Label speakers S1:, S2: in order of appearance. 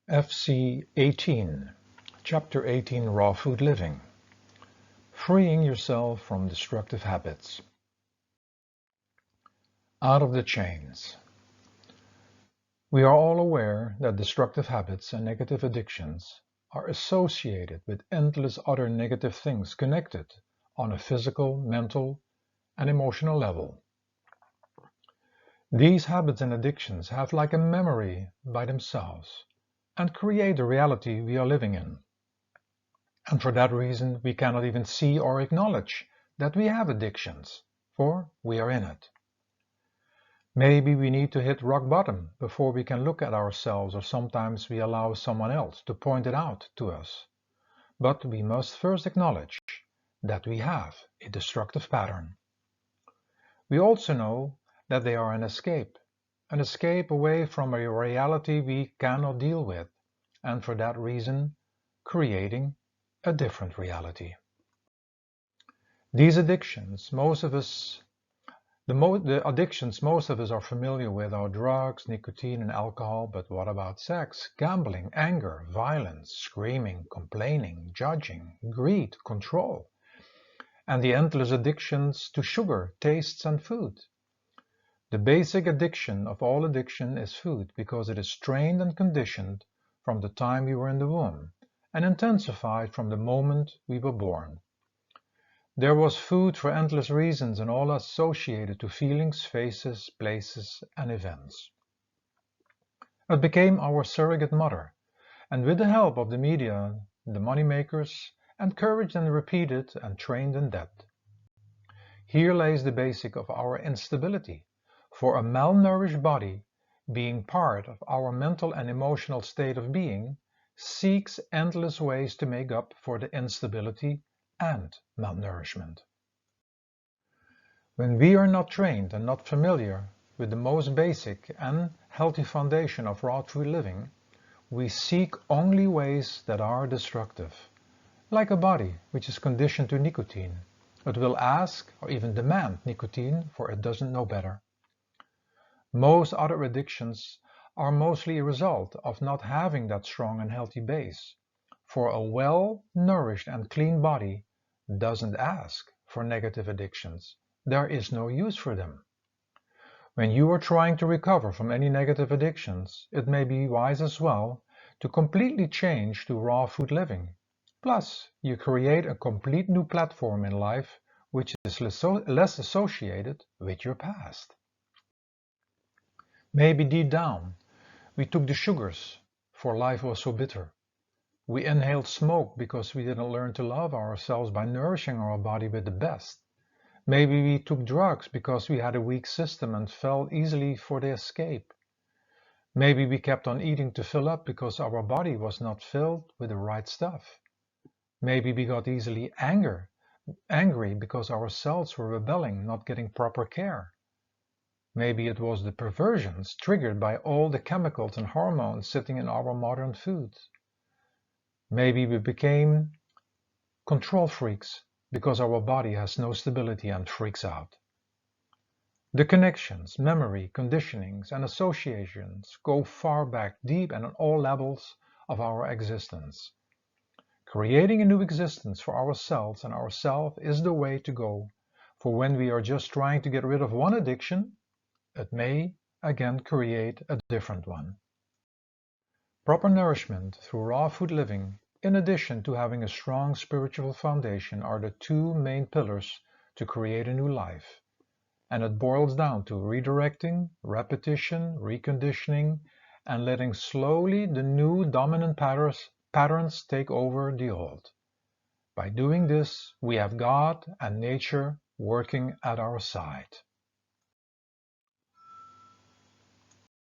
S1: Fc18, Chapter 18, Raw Food Living. Freeing yourself from destructive habits. Out of the chains. We are all aware that destructive habits and negative addictions are associated with endless other negative things connected on a physical, mental, and emotional level. These habits and addictions have like a memory by themselves and create the reality we are living in. And for that reason, we cannot even see or acknowledge that we have addictions, for we are in it. Maybe we need to hit rock bottom before we can look at ourselves, or sometimes we allow someone else to point it out to us. But we must first acknowledge that we have a destructive pattern. We also know that they are an escape away from a reality we cannot deal with, and for that reason, creating a different reality. These addictions, the addictions most of us are familiar with are drugs, nicotine and alcohol, but what about sex, gambling, anger, violence, screaming, complaining, judging, greed, control, and the endless addictions to sugar, tastes and food? The basic addiction of all addiction is food, because it is trained and conditioned from the time we were in the womb and intensified from the moment we were born. There was food for endless reasons and all associated to feelings, faces, places, and events. It became our surrogate mother, and with the help of the media, the moneymakers, encouraged and repeated and trained in that. Here lays the basic of our instability, for a malnourished body, being part of our mental and emotional state of being, seeks endless ways to make up for the instability and malnourishment. When we are not trained and not familiar with the most basic and healthy foundation of raw food living, we seek only ways that are destructive. Like a body which is conditioned to nicotine, it will ask or even demand nicotine, for it doesn't know better. Most other addictions are mostly a result of not having that strong and healthy base, for a well-nourished and clean body doesn't ask for negative addictions. There is no use for them. When you are trying to recover from any negative addictions, it may be wise as well to completely change to raw food living. Plus, you create a complete new platform in life which is less associated with your past. Maybe deep down, we took the sugars, for life was so bitter. We inhaled smoke because we didn't learn to love ourselves by nourishing our body with the best. Maybe we took drugs because we had a weak system and fell easily for the escape. Maybe we kept on eating to fill up because our body was not filled with the right stuff. Maybe we got easily angry because our cells were rebelling, not getting proper care. Maybe it was the perversions triggered by all the chemicals and hormones sitting in our modern foods. Maybe we became control freaks because our body has no stability and freaks out. The connections, memory, conditionings, and associations go far back, deep and on all levels of our existence. Creating a new existence for ourselves and ourself is the way to go, for when we are just trying to get rid of one addiction, it may again create a different one. Proper nourishment through raw food living, in addition to having a strong spiritual foundation, are the two main pillars to create a new life. And it boils down to redirecting, repetition, reconditioning, and letting slowly the new dominant patterns take over the old. By doing this, we have God and nature working at our side.